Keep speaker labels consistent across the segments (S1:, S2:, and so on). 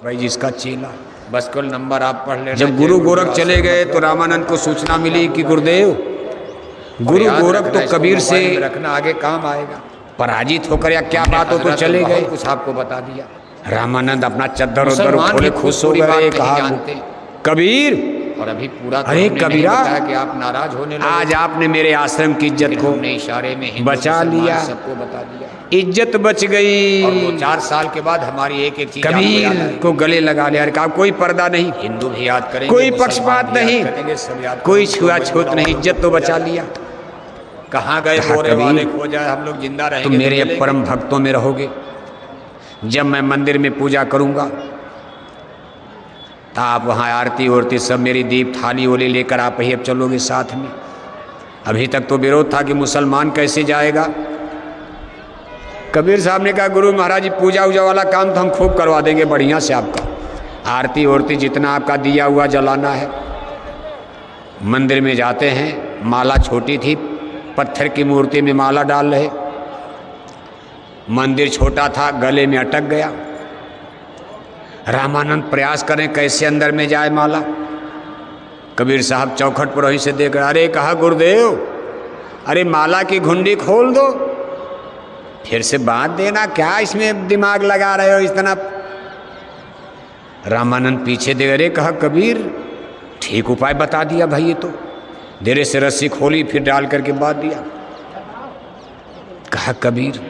S1: भाई जिसका चेला।
S2: बस कुल नंबर आप पढ़ लेना।
S1: जब गुरु गोरख चले गए तो रामानंद को सूचना मिली कि गुरुदेव गुरु गोरख तो कबीर से
S2: रखना, आगे काम आएगा।
S1: पराजित होकर या क्या बात हो तो चले गए।
S2: कुछ आपको बता दिया।
S1: रामानंद अपना चद्दर उद्दर खोले खुश हो गए, कहा कबीर
S2: और अभी पूरा तो
S1: अरे कबीरा
S2: कि आप नाराज होने लगे।
S1: आज आपने मेरे आश्रम की इज्जत को
S2: इशारे में
S1: बचा लिया,
S2: सबको बता दिया,
S1: इज्जत बच गई।
S2: और 2-4 साल के बाद हमारी एक एक चीज
S1: कबीर को गले लगा लिया। कहा कोई पर्दा नहीं,
S2: हिंदू भी याद करेंगे,
S1: कोई पक्षपात नहीं, कोई छुआछूत नहीं, इज्जत तो बचा लिया।
S2: कहाँ गए बोरे वाले खो जाए, हम लोग जिंदा रहेंगे
S1: तुम मेरे परम भक्तों में रहोगे। जब मैं मंदिर में पूजा करूंगा तो आप वहाँ आरती उरती सब मेरी दीप थाली ओली लेकर आप ही अब चलोगे साथ में। अभी तक तो विरोध था कि मुसलमान कैसे जाएगा। कबीर साहब ने कहा गुरु महाराज जी पूजा उजा वाला काम तो हम खूब करवा देंगे बढ़िया से आपका। आरती उरती जितना आपका दिया हुआ जलाना है। मंदिर में जाते हैं, माला छोटी थी, पत्थर की मूर्ति में माला डाल रहे। मंदिर छोटा था, गले में अटक गया। रामानंद प्रयास करें कैसे अंदर में जाए माला। कबीर साहब चौखट पर वहीं से देख रहे। अरे कहा गुरुदेव अरे माला की घुंडी खोल दो, फिर से बांध देना, क्या इसमें दिमाग लगा रहे हो इतना। रामानंद पीछे देख रहे। कहा कबीर ठीक उपाय बता दिया भाई, ये तो देरे से रस्सी खोली फिर डाल करके बांध दिया। कहा कबीर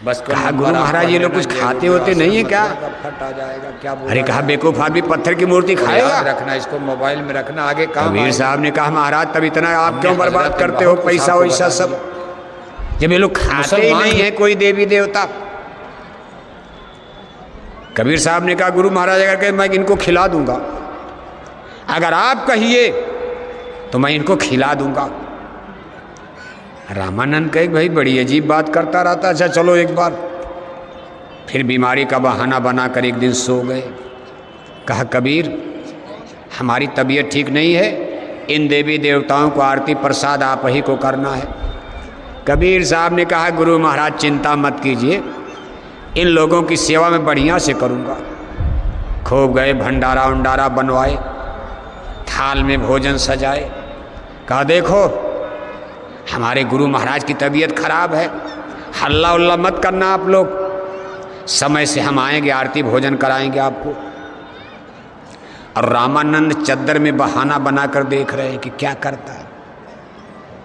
S2: बस
S1: कहा गुरु महाराज ये लोग कुछ खाते होते नहीं है क्या।
S2: फट आ जाएगा क्या।
S1: अरे कहा बेवकूफ आदमी पत्थर की मूर्ति खाएगा।
S2: रखना इसको मोबाइल में रखना, आगे काम।
S1: कबीर साहब ने कहा महाराज तब इतना आप क्यों बर्बाद करते हो पैसा वैसा सब, जब ये लोग खाते ही नहीं है कोई देवी देवता। कबीर साहब ने कहा गुरु महाराज अगर कहे मैं इनको खिला दूंगा, अगर आप कहिए तो मैं इनको खिला दूंगा। रामानंद कहे भाई बड़ी अजीब बात करता रहता। अच्छा चलो एक बार। फिर बीमारी का बहाना बनाकर एक दिन सो गए। कहा कबीर हमारी तबीयत ठीक नहीं है, इन देवी देवताओं को आरती प्रसाद आप ही को करना है। कबीर साहब ने कहा गुरु महाराज चिंता मत कीजिए, इन लोगों की सेवा में बढ़िया से करूँगा। खूब गए, भंडारा उंडारा बनवाए, थाल में भोजन सजाए। कहा देखो हमारे गुरु महाराज की तबीयत खराब है, हल्ला उल्ला मत करना आप लोग, समय से हम आएंगे, आरती भोजन कराएंगे आपको। और रामानंद चद्दर में बहाना बनाकर देख रहे हैं कि क्या करता है।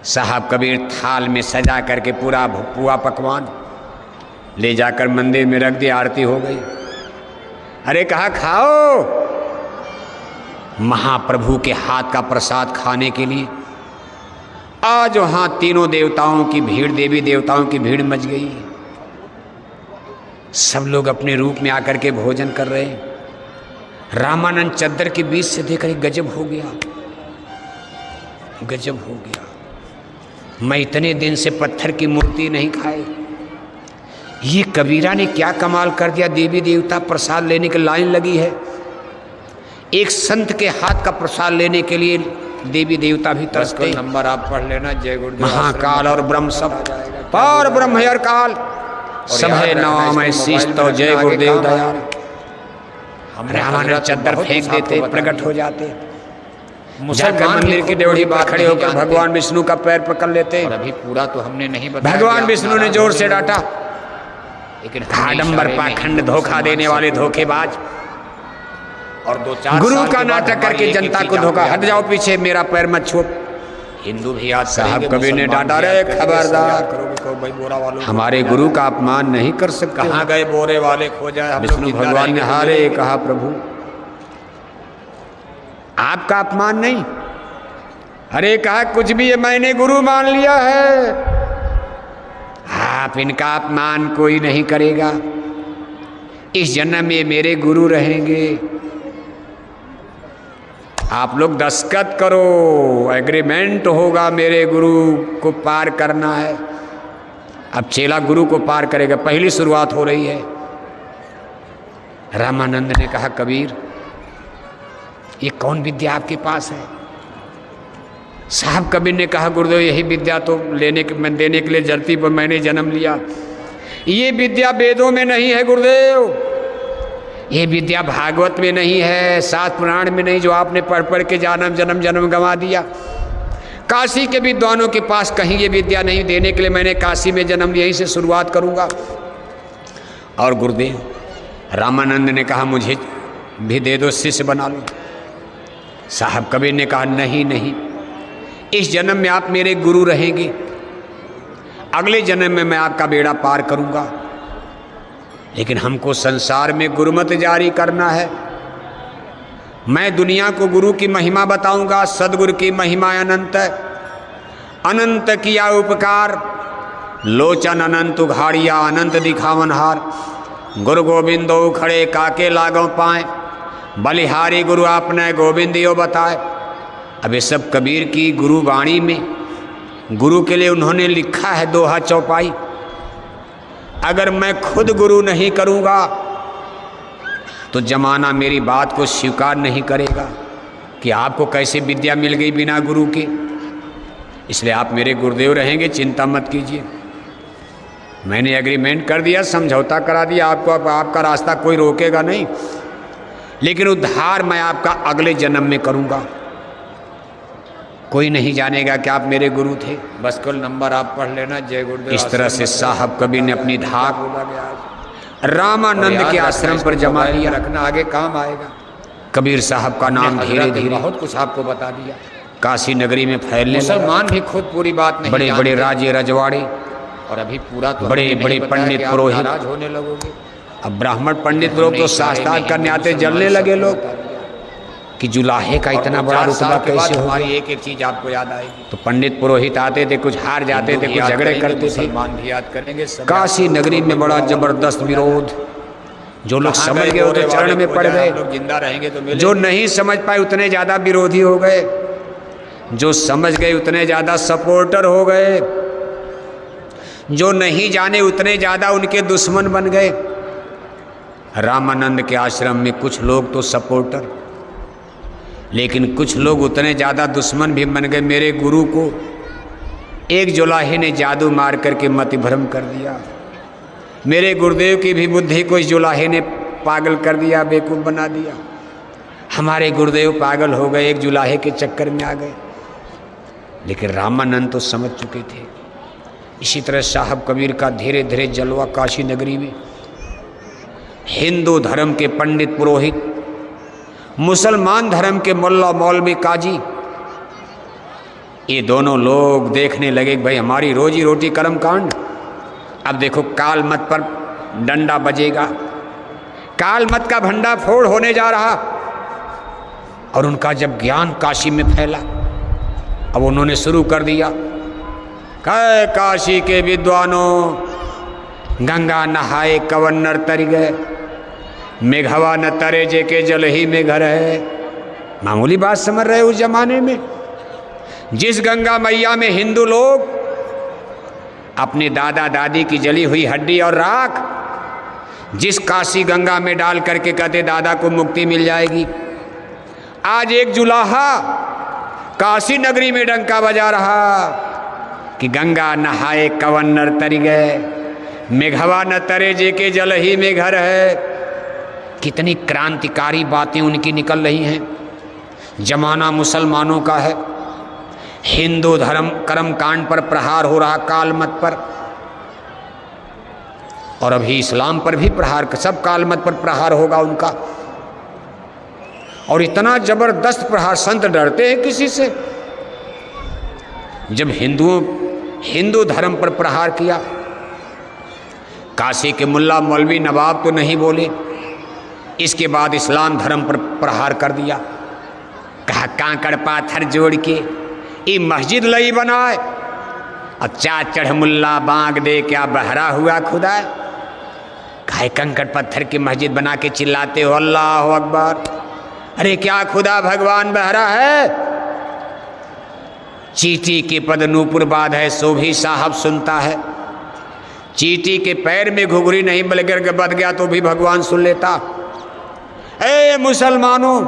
S1: साहब कबीर थाल में सजा करके पूरा पुआ पकवान ले जाकर मंदिर में रख दिया, आरती हो गई। अरे कहा खाओ। महाप्रभु के हाथ का प्रसाद खाने के लिए आज वहां तीनों देवताओं की भीड़, देवी देवताओं की भीड़ मच गई। सब लोग अपने रूप में आकर के भोजन कर रहे हैं। रामानंद चद्दर के बीच से देखकर गजब हो गया, गजब हो गया। मैं इतने दिन से पत्थर की मूर्ति नहीं खाई, ये कबीरा ने क्या कमाल कर दिया। देवी देवता प्रसाद लेने की लाइन लगी है। एक संत के हाथ का प्रसाद लेने के लिए देवी देवता भी तरसते।
S2: नंबर आप पढ़ लेना। जय गुरुदेव।
S1: महाकाल और ब्रह्म सब पार ब्रह्म है और काल सब है नाम है शीश तो जय गुरुदेव दया। रामानंद चद्दर फेंक देते, प्रकट हो जाते। मुसलमान मंदिर की ड्योढ़ी पर खड़े होकर भगवान विष्णु का पैर पकड़ लेते।
S2: और अभी पूरा तो हमने नहीं बताया।
S1: भगवान विष्णु ने जोर से डांटा, लेकिन आडंबर पाखंड धोखा देने वाले धोखेबाज
S2: और 2-4
S1: गुरु का नाटक करके जनता को धोखा। हट जाओ पीछे, मेरा पैर मत छू।
S2: हिंदू भी याद
S1: साहब कबीर ने डांटा, रे खबरदार हमारे गुरु का अपमान नहीं कर सकते।
S2: कहाँ गए बोरे वाले खो जाए।
S1: विष्णु भगवान ने हारे। कहा प्रभु आपका अपमान नहीं। अरे कहा कुछ भी है, मैंने गुरु मान लिया है, आप इनका अपमान कोई नहीं करेगा। इस जन्म में मेरे गुरु रहेंगे। आप लोग दस्तखत करो, एग्रीमेंट होगा, मेरे गुरु को पार करना है। अब चेला गुरु को पार करेगा, पहली शुरुआत हो रही है। रामानंद ने कहा कबीर ये कौन विद्या आपके पास है। साहब कबीर ने कहा गुरुदेव यही विद्या तो देने के लिए धरती पर मैंने जन्म लिया। ये विद्या वेदों में नहीं है गुरुदेव, ये विद्या भागवत में नहीं है, शास्त्र पुराण में नहीं, जो आपने पढ़ पढ़ के जन्म गंवा दिया। काशी के विद्वानों के पास कहीं ये विद्या नहीं, देने के लिए मैंने काशी में जन्म, यहीं से शुरुआत करूँगा। और गुरुदेव रामानंद ने कहा मुझे भी दे दो, शिष्य बना लो। साहब कबीर ने कहा नहीं नहीं, इस जन्म में आप मेरे गुरु रहेंगे, अगले जन्म में मैं आपका बेड़ा पार करूँगा, लेकिन हमको संसार में गुरुमत जारी करना है। मैं दुनिया को गुरु की महिमा बताऊंगा, सदगुरु की महिमा अनंत है। अनंत किया उपकार, लोचन अनंत उघाड़िया, अनंत दिखावनहार। गुरु गोविंदो खड़े काके लागों पाए, बलिहारी गुरु आपने गोविंदियो बताए। अब ये सब कबीर की गुरु वाणी में, गुरु के लिए उन्होंने लिखा है दोहा चौपाई। अगर मैं खुद गुरु नहीं करूँगा तो जमाना मेरी बात को स्वीकार नहीं करेगा कि आपको कैसे विद्या मिल गई बिना गुरु के। इसलिए आप मेरे गुरुदेव रहेंगे, चिंता मत कीजिए। मैंने एग्रीमेंट कर दिया, समझौता करा दिया आपको। अब आपका रास्ता कोई रोकेगा नहीं, लेकिन उद्धार मैं आपका अगले जन्म में करूँगा। कोई नहीं जानेगा कि आप मेरे गुरु थे।
S2: बस कुल नंबर आप पढ़ लेना। जय गुरुदेव।
S1: इस तरह से साहब कबीर ने अपनी धाक रामानंद के आश्रम पर जमा लिया।
S2: रखना, आगे काम आएगा।
S1: कबीर साहब का नाम धीरे धीरे
S2: बहुत कुछ आपको बता दिया।
S1: काशी नगरी में फैलने लगा।
S2: मुसलमान भी खुद पूरी बात नहीं
S1: बड़े बड़े राजे रजवाड़े
S2: और अभी पूरा तो
S1: बड़े बड़े पंडित पुरोहित
S2: नाराज होने लगोगे।
S1: अब ब्राह्मण पंडित लोग तो शास्त्रार्थ करने आते, जलने लगे लोग कि जुलाहे का इतना बड़ा रुतबा कैसे हो।
S2: हमारी एक एक चीज आपको याद आएगी।
S1: तो पंडित पुरोहित आते थे, कुछ हार जाते थे, कुछ झगड़े करते थे।
S2: मुसलमान भी याद करेंगे।
S1: काशी नगरी में बड़ा जबरदस्त विरोध। जो लोग समझ गए उतने चरण में पड़ गए,
S2: लोग जिंदा रहेंगे तो
S1: जो नहीं समझ पाए उतने ज्यादा विरोधी हो गए, जो समझ गए उतने ज्यादा सपोर्टर हो गए, जो नहीं जाने उतने ज्यादा उनके दुश्मन बन गए। रामानंद के आश्रम में कुछ लोग तो सपोर्टर, लेकिन कुछ लोग उतने ज़्यादा दुश्मन भी बन गए। मेरे गुरु को एक जुलाहे ने जादू मार करके मतिभ्रम कर दिया। मेरे गुरुदेव की भी बुद्धि को इस जुलाहे ने पागल कर दिया, बेवकूफ़ बना दिया। हमारे गुरुदेव पागल हो गए, एक जुलाहे के चक्कर में आ गए। लेकिन रामानंद तो समझ चुके थे। इसी तरह साहब कबीर का धीरे धीरे जलवा काशी नगरी में। हिंदू धर्म के पंडित पुरोहित, मुसलमान धर्म के मुल्ला मौलवी काजी, ये दोनों लोग देखने लगे कि भाई हमारी रोजी रोटी कर्म कांड। अब देखो काल मत पर डंडा बजेगा, काल मत का भंडा फोड़ होने जा रहा। और उनका जब ज्ञान काशी में फैला, अब उन्होंने शुरू कर दिया, कहे काशी के विद्वानों, गंगा नहाए कवन्नर तर गए, मेघवा न तरे जे के जल ही में घर है। मामूली बात समझ रहे उस जमाने में। जिस गंगा मैया में हिंदू लोग अपने दादा दादी की जली हुई हड्डी और राख जिस काशी गंगा में डाल करके कहते दादा को मुक्ति मिल जाएगी, आज एक जुलाहा काशी नगरी में डंका बजा रहा कि गंगा नहाए कवन्नर तर गए, मेघवा न तरे जे के जल ही में घर है। कितनी क्रांतिकारी बातें उनकी निकल रही हैं। जमाना मुसलमानों का है, हिंदू धर्म कर्म कांड पर प्रहार हो रहा, काल मत पर, और अभी इस्लाम पर भी प्रहार, सब काल मत पर प्रहार होगा उनका। और इतना जबरदस्त प्रहार, संत डरते हैं किसी से। जब हिंदू धर्म पर प्रहार किया, काशी के मुल्ला मौलवी नवाब तो नहीं बोले, इसके बाद इस्लाम धर्म पर प्रहार कर दिया। कहा कांकड़ पाथर जोड़ के ये मस्जिद लई बनाए, और चार चढ़ मुल्ला बांग दे क्या बहरा हुआ खुदा। कहा कंकड़ पत्थर की मस्जिद बना के चिल्लाते हो अल्लाह अकबर, अरे क्या खुदा भगवान बहरा है। चींटी के पद नूपुर बाध है, सो भी साहब सुनता है। चींटी के पैर में घुघरी नहीं बलकर बद गया तो भी भगवान सुन लेता। ए मुसलमानों,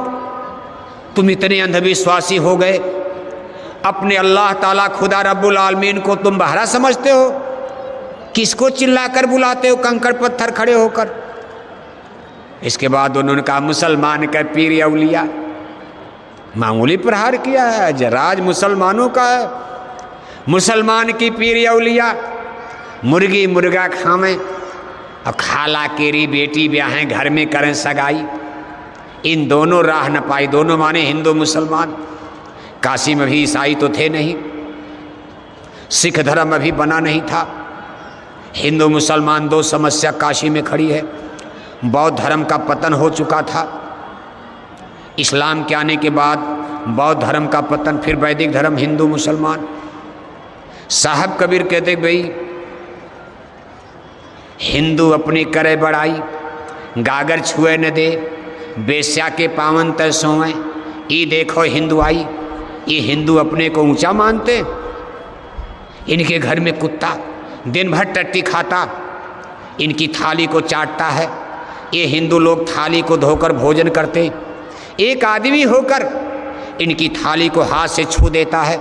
S1: तुम इतने अंधविश्वासी हो गए, अपने अल्लाह ताला खुदा रब्बुल आलमीन को तुम बहरा समझते हो। किसको चिल्लाकर बुलाते हो कंकड़ पत्थर खड़े होकर। इसके बाद उन्होंने कहा मुसलमान का पीर अवलिया। मामूली प्रहार किया है, राज मुसलमानों का है, मुसलमान की पीर अवलिया। मुर्गी मुर्गा खावें और खाला केरी बेटी ब्याहें, घर में करें सगाई, इन दोनों राह न पाई। दोनों माने हिंदू मुसलमान। काशी में भी ईसाई तो थे नहीं, सिख धर्म अभी बना नहीं था। हिंदू मुसलमान दो समस्या काशी में खड़ी है। बौद्ध धर्म का पतन हो चुका था, इस्लाम के आने के बाद बौद्ध धर्म का पतन, फिर वैदिक धर्म, हिंदू मुसलमान। साहब कबीर कहते भाई हिंदू अपनी करे बड़ाई, गागर छुए न दे, बेश्या के पावन तय सोए। ये देखो हिंदू आई, ये हिंदू अपने को ऊंचा मानते। इनके घर में कुत्ता दिन भर टट्टी खाता, इनकी थाली को चाटता है। ये हिंदू लोग थाली को धोकर भोजन करते, एक आदमी होकर इनकी थाली को हाथ से छू देता है,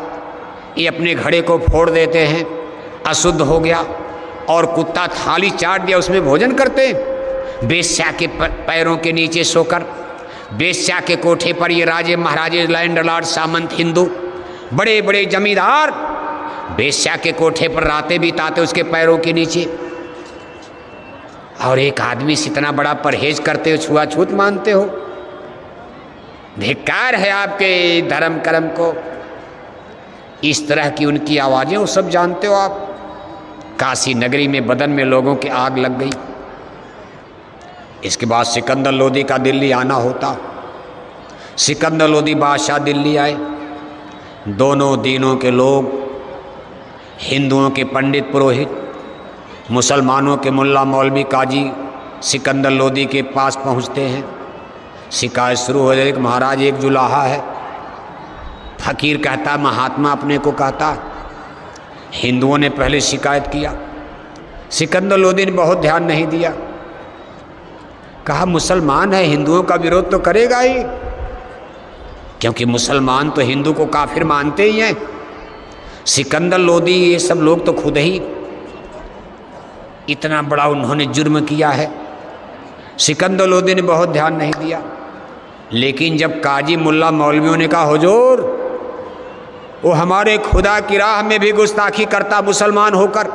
S1: ये अपने घड़े को फोड़ देते हैं, अशुद्ध हो गया। और कुत्ता थाली चाट दिया, उसमें भोजन करते। बेश्या के पैरों के नीचे सोकर, बेश्या के कोठे पर ये राजे महाराजे लैंडलॉर्ड सामंत हिंदू बड़े बड़े जमींदार बेश्या के कोठे पर रातें बिताते उसके पैरों के नीचे। और एक आदमी से इतना बड़ा परहेज करते हो, छुआछूत मानते हो। धिक्कार है आपके धर्म कर्म को। इस तरह की उनकी आवाजें वो सब जानते हो आप। काशी नगरी में बदन में लोगों की आग लग गई। इसके बाद सिकंदर लोदी का दिल्ली आना होता। सिकंदर लोदी बादशाह दिल्ली आए। दोनों दीनों के लोग, हिंदुओं के पंडित पुरोहित, मुसलमानों के मुल्ला मौलवी काजी सिकंदर लोदी के पास पहुंचते हैं। शिकायत शुरू हो जाए कि महाराज एक जुलाहा है। फकीर कहता, महात्मा अपने को कहता। हिंदुओं ने पहले शिकायत किया, सिकंदर लोदी ने बहुत ध्यान नहीं दिया। कहा मुसलमान है, हिंदुओं का विरोध तो करेगा ही, क्योंकि मुसलमान तो हिंदू को काफिर मानते ही हैं। सिकंदर लोदी ये सब लोग तो खुद ही इतना बड़ा उन्होंने जुर्म किया है। सिकंदर लोदी ने बहुत ध्यान नहीं दिया। लेकिन जब काजी मुल्ला मौलवियों ने कहा हुजूर, वो हमारे खुदा की राह में भी गुस्ताखी करता, मुसलमान होकर,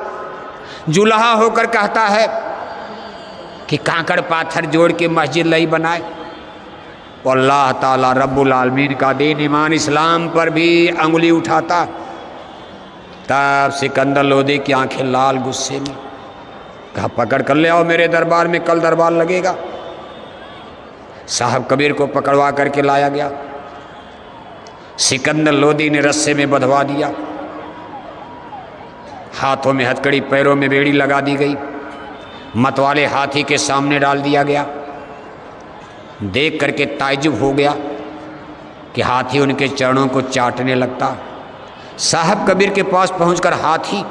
S1: जुलाहा होकर कहता है कि कांकड़ पाथर जोड़ के मस्जिद नहीं बनाए। अल्लाह ताला रब्बुल आलमीन का दीन ईमान इस्लाम पर भी अंगुली उठाता। तब सिकंदर लोदी की आंखें लाल गुस्से में। कहा पकड़ कर ले आओ मेरे दरबार में, कल दरबार लगेगा। साहब कबीर को पकड़वा करके लाया गया। सिकंदर लोदी ने रस्से में बंधवा दिया, हाथों में हथकड़ी, पैरों में बेड़ी लगा दी गई, मतवाले हाथी के सामने डाल दिया गया। देख करके ताज्जुब हो गया कि हाथी उनके चरणों को चाटने लगता। साहब कबीर के पास पहुंचकर हाथी,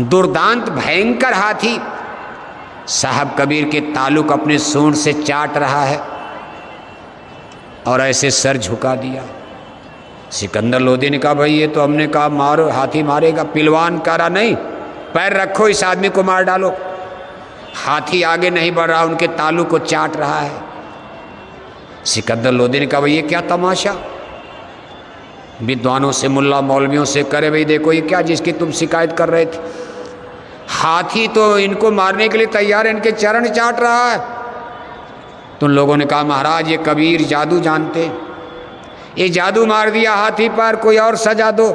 S1: दुर्दांत भयंकर हाथी, साहब कबीर के ताल्लुक अपने सूंड से चाट रहा है और ऐसे सर झुका दिया। सिकंदर लोदी ने कहा भाई ये तो हमने कहा मारो, हाथी मारेगा, पिलवान करा नहीं, पैर रखो, इस आदमी को मार डालो। हाथी आगे नहीं बढ़ रहा, उनके ताल्लुक को चाट रहा है। सिकंदर लोदी ने कहा भाई ये क्या तमाशा, विद्वानों से, मुल्ला मौलवियों से करे भाई देखो ये क्या जिसकी तुम शिकायत कर रहे थे। हाथी तो इनको मारने के लिए तैयार है, इनके चरण चाट रहा है। तुम लोगों ने कहा महाराज ये कबीर जादू जानते, ये जादू मार दिया हाथी पर, कोई और सजा दो।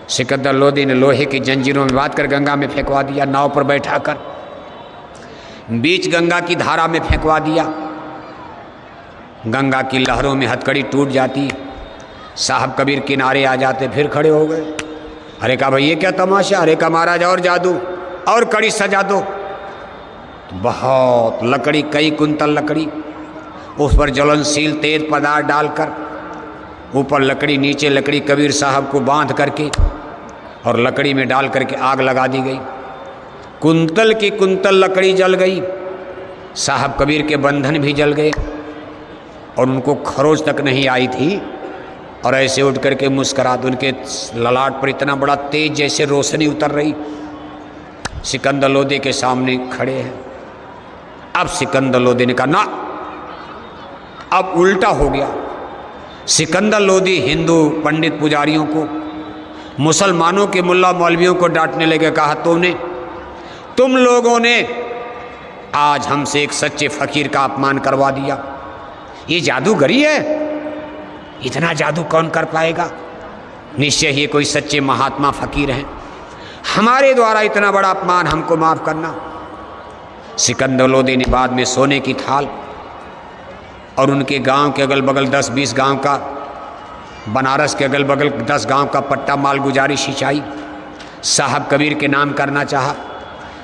S1: सिकंदर लोदी ने लोहे की जंजीरों में बांध कर गंगा में फेंकवा दिया, नाव पर बैठा कर बीच गंगा की धारा में फेंकवा दिया। गंगा की लहरों में हथकड़ी टूट जाती, साहब कबीर किनारे आ जाते, फिर खड़े हो गए। अरे कहा भाई ये क्या तमाशा, अरे कहा महाराज और जादू, और कड़ी सजा दो। बहुत लकड़ी, कई कुंतल लकड़ी, उस पर ज्वलनशील तेज पदार्थ डालकर, ऊपर लकड़ी नीचे लकड़ी, कबीर साहब को बांध करके और लकड़ी में डाल करके आग लगा दी गई। कुंतल की कुंतल लकड़ी जल गई, साहब कबीर के बंधन भी जल गए और उनको खरोच तक नहीं आई थी। और ऐसे उठ करके मुस्कराते, उनके ललाट पर इतना बड़ा तेज जैसे रोशनी उतर रही। सिकंदर लोदी के सामने खड़े हैं। अब सिकंदर लोदी ने कहा ना, अब उल्टा हो गया। सिकंदर लोदी हिंदू पंडित पुजारियों को, मुसलमानों के मुल्ला मौलवियों को डांटने लगे। कहा तुम लोगों ने आज हमसे एक सच्चे फकीर का अपमान करवा दिया। ये जादूगरी है, इतना जादू कौन कर पाएगा? निश्चय ही कोई सच्चे महात्मा फकीर हैं, हमारे द्वारा इतना बड़ा अपमान, हमको माफ करना। सिकंदर लोदी ने बाद में सोने की थाल और उनके गांव के अगल बगल 10-20 गांव का, बनारस के अगल बगल 10 गांव का पट्टा माल गुजारी सिंचाई साहब कबीर के नाम करना चाहा।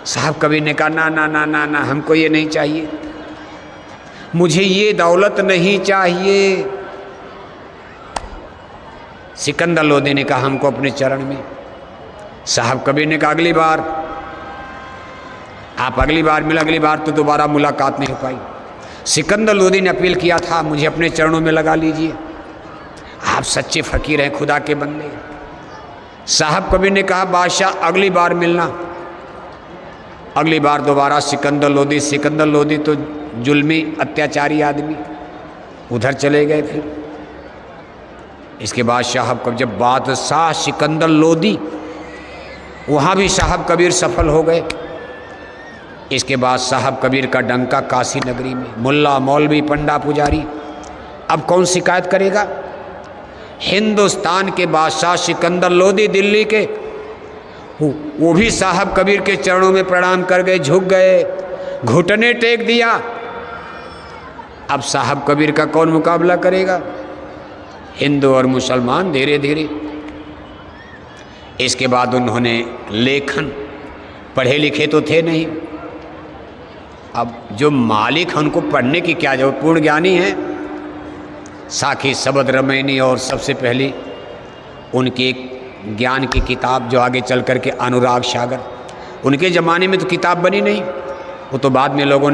S1: साहब कबीर ने कहा ना ना ना ना ना, हमको ये नहीं चाहिए, मुझे ये दौलत नहीं चाहिए। सिकंदर लोदी ने कहा हमको अपने चरण में। साहब कबीर ने कहा अगली बार आप अगली बार मिल, अगली बार तो दोबारा मुलाकात नहीं हो पाई। सिकंदर लोदी ने अपील किया था मुझे अपने चरणों में लगा लीजिए, आप सच्चे फकीर हैं, खुदा के बंदे। साहब कबीर ने कहा बादशाह अगली बार मिलना। अगली बार दोबारा सिकंदर लोदी तो जुल्मी अत्याचारी आदमी उधर चले गए। फिर इसके बाद साहब कबीर, जब बादशाह सिकंदर लोदी, वहाँ भी साहब कबीर सफल हो गए। इसके बाद साहब कबीर का डंका काशी नगरी में, मुल्ला मौलवी पंडा पुजारी, अब कौन शिकायत करेगा? हिंदुस्तान के बादशाह सिकंदर लोदी दिल्ली के, वो भी साहब कबीर के चरणों में प्रणाम कर गए, झुक गए, घुटने टेक दिया। अब साहब कबीर का कौन मुकाबला करेगा? हिंदू और मुसलमान धीरे धीरे। इसके बाद उन्होंने लेखन, पढ़े लिखे तो थे नहीं, अब जो मालिक हैं उनको पढ़ने की क्या जरूरत, पूर्ण ज्ञानी हैं। साखी शबद रमैनी और सबसे पहली उनकी एक ज्ञान की किताब जो आगे चल कर के अनुराग सागर, उनके ज़माने में तो किताब बनी नहीं, वो तो बाद में लोगों ने